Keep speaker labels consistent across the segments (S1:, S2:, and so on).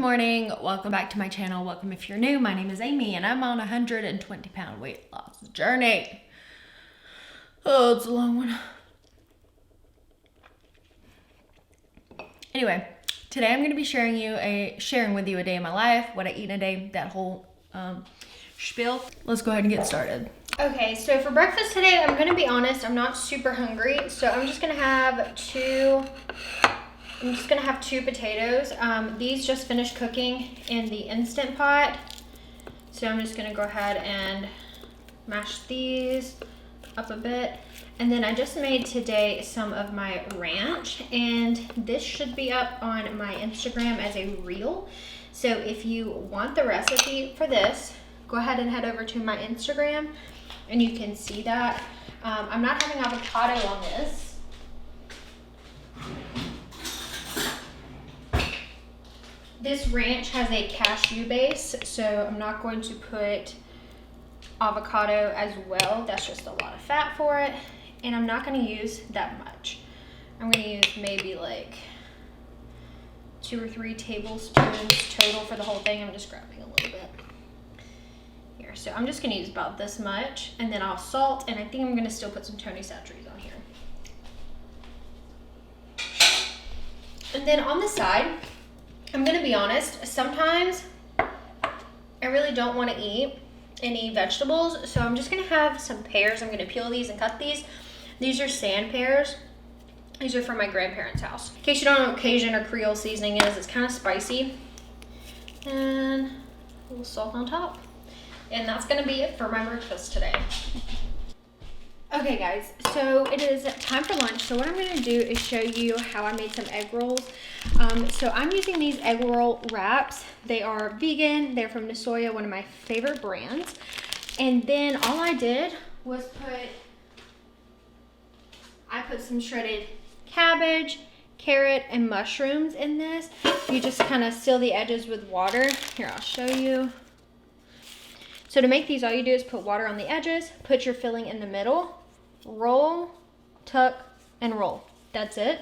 S1: morning, welcome back to my channel. Welcome if you're new. My name is Amy and I'm on a 120-pound weight loss journey. Oh, it's a long one. Anyway, today I'm going to be sharing with you a day in my life, what I eat in a day, that whole spiel. Let's go ahead and get started.
S2: Okay, so for breakfast today, I'm going to be honest, I'm not super hungry, so I'm just going to have two potatoes. These just finished cooking in the Instant Pot. So I'm just gonna go ahead and mash these up a bit. And then I just made today some of my ranch, and this should be up on my Instagram as a reel. So if you want the recipe for this, go ahead and head over to my Instagram and you can see that. I'm not having avocado on this. This ranch has a cashew base, so I'm not going to put avocado as well. That's just a lot of fat for it. And I'm not going to use that much. I'm going to use maybe like 2 or 3 tablespoons total for the whole thing. I'm just grabbing a little bit here. So I'm just going to use about this much, and then I'll salt, and I think I'm going to still put some Tony Chachere's on here. And then on the side, I'm gonna be honest, sometimes I really don't want to eat any vegetables, so I'm just gonna have some pears. I'm gonna peel these and cut these. These are sand pears. These are from my grandparents' house. In case you don't know what Cajun or Creole seasoning is, it's kind of spicy. And a little salt on top. And that's gonna be it for my breakfast today. Okay guys, so it is time for lunch. So what I'm going to do is show you how I made some egg rolls. So I'm using these egg roll wraps. They are vegan. They're from Nasoya, one of my favorite brands. And then all I did was I put some shredded cabbage, carrot, and mushrooms in this. You just kind of seal the edges with water. Here, I'll show you. So to make these, all you do is put water on the edges, put your filling in the middle, roll, tuck, and roll. That's it.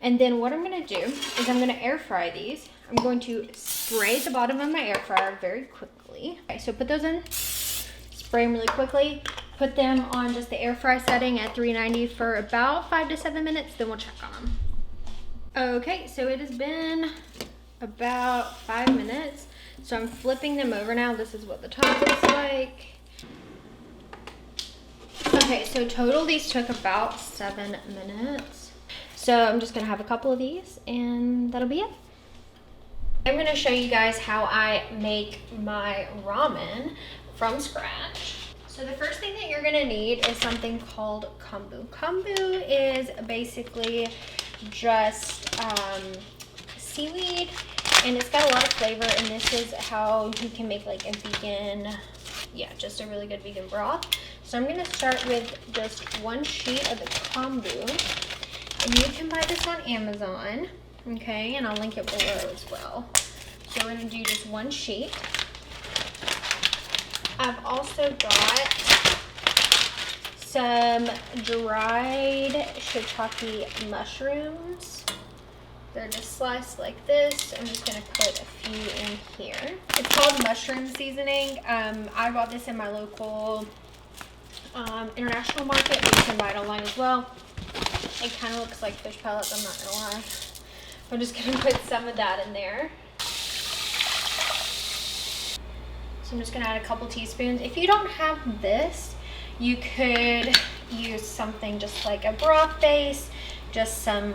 S2: And then what I'm going to do is I'm going to air fry these. I'm going to spray the bottom of my air fryer very quickly. Okay, so put those in, spray them really quickly, put them on just the air fry setting at 390 for about 5 to 7 minutes, then we'll check on them. Okay, so it has been about 5 minutes. So I'm flipping them over now. This is what the top looks like. Okay, so total these took about 7 minutes. So I'm just gonna have a couple of these and that'll be it. I'm gonna show you guys how I make my ramen from scratch. So the first thing that you're gonna need is something called kombu. Kombu is basically just seaweed, and it's got a lot of flavor, and this is how you can make like a vegan, just a really good vegan broth. So I'm gonna start with just 1 sheet of the kombu, and you can buy this on Amazon, okay, and I'll link it below as well. So we're gonna do just 1 sheet. I've also got some dried shiitake mushrooms. They're just sliced like this. I'm just gonna put a few in here. It's called mushroom seasoning. I bought this in my local international market, but you can buy it online as well. It kind of looks like fish pellets, I'm not gonna lie. I'm just gonna put some of that in there. So I'm just gonna add a couple teaspoons. If you don't have this, you could use something just like a broth base, just some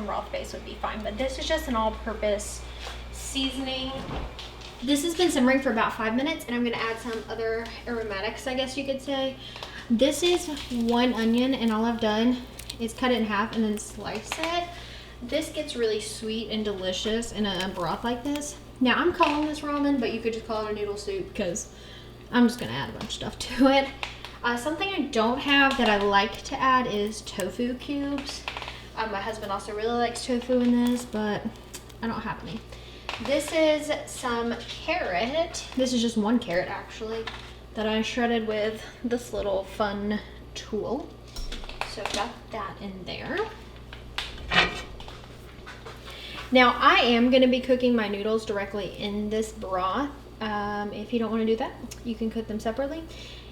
S2: broth base would be fine, but this is just an all-purpose seasoning. This has been simmering for about 5 minutes, and I'm going to add some other aromatics, I guess you could say. This is 1 onion, and all I've done is cut it in half and then slice it. This gets really sweet and delicious in a broth like this. Now I'm calling this ramen, but you could just call it a noodle soup because I'm just going to add a bunch of stuff to it. Something I don't have that I like to add is tofu cubes. My husband also really likes tofu in this, but I don't have any. This is some carrot. This is just 1 carrot actually that I shredded with this little fun tool. So I've got that in there. Now I am going to be cooking my noodles directly in this broth. If you don't want to do that, you can cook them separately.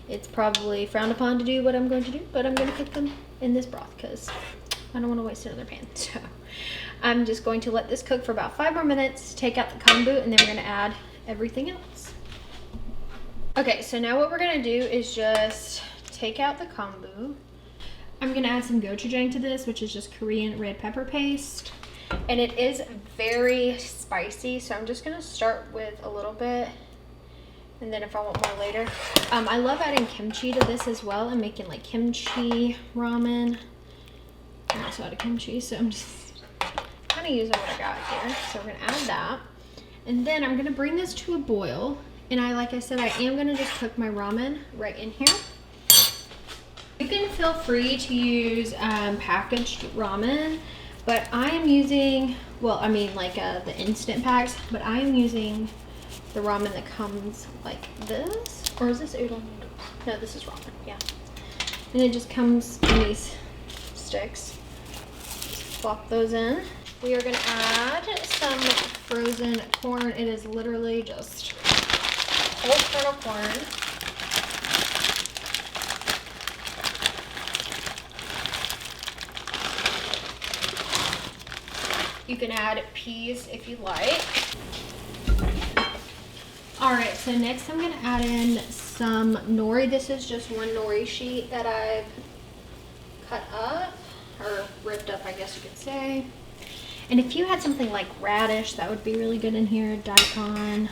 S2: It's probably frowned upon to do what I'm going to do, but I'm going to cook them in this broth because I don't want to waste another pan. So I'm just going to let this cook for about 5 more minutes, take out the kombu, and then we're going to add everything else. Okay, so now what we're going to do is just take out the kombu. I'm going to add some gochujang to this, which is just Korean red pepper paste. And it is very spicy, so I'm just going to start with a little bit. And then if I want more later. I love adding kimchi to this as well and making like kimchi ramen. I'm also out of kimchi, so I'm just kind of using what I got here. So we're going to add that. And then I'm going to bring this to a boil. And like I said, I am going to just cook my ramen right in here. You can feel free to use packaged ramen, but I am using, well, I mean like the instant packs, but I am using the ramen that comes like this. Or is this udon noodles? No, this is ramen, yeah. And it just comes in these sticks. Just plop those in. We are going to add some frozen corn. It is literally just whole kernel corn. You can add peas if you like. All right, so next I'm gonna add in some nori. This is just one nori sheet that I've cut up, or ripped up, I guess you could say. And if you had something like radish, that would be really good in here, daikon,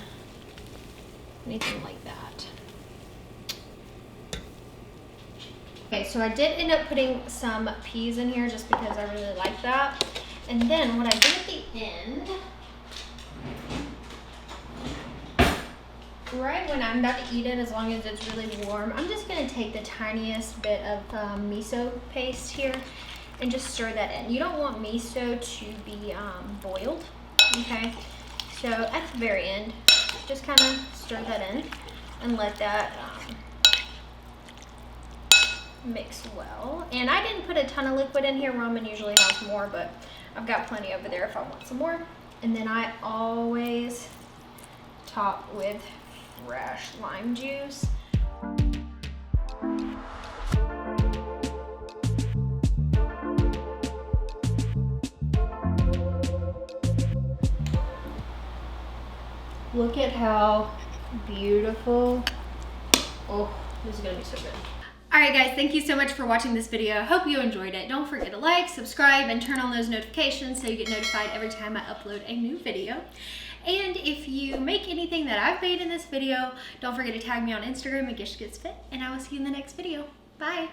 S2: anything like that. Okay, so I did end up putting some peas in here just because I really like that. And then what I do at the end, right when I'm about to eat it, as long as it's really warm, I'm just going to take the tiniest bit of miso paste here and just stir that in. You don't want miso to be boiled, okay? So at the very end, just kind of stir that in and let that mix well. And I didn't put a ton of liquid in here. Ramen usually has more, but I've got plenty over there if I want some more. And then I always top with fresh lime juice. Look at how beautiful. Oh, this is gonna be so good.
S1: Alright guys, thank you so much for watching this video. Hope you enjoyed it. Don't forget to like, subscribe, and turn on those notifications so you get notified every time I upload a new video. And if you make anything that I've made in this video, don't forget to tag me on Instagram at GishGetsFit, and I will see you in the next video. Bye!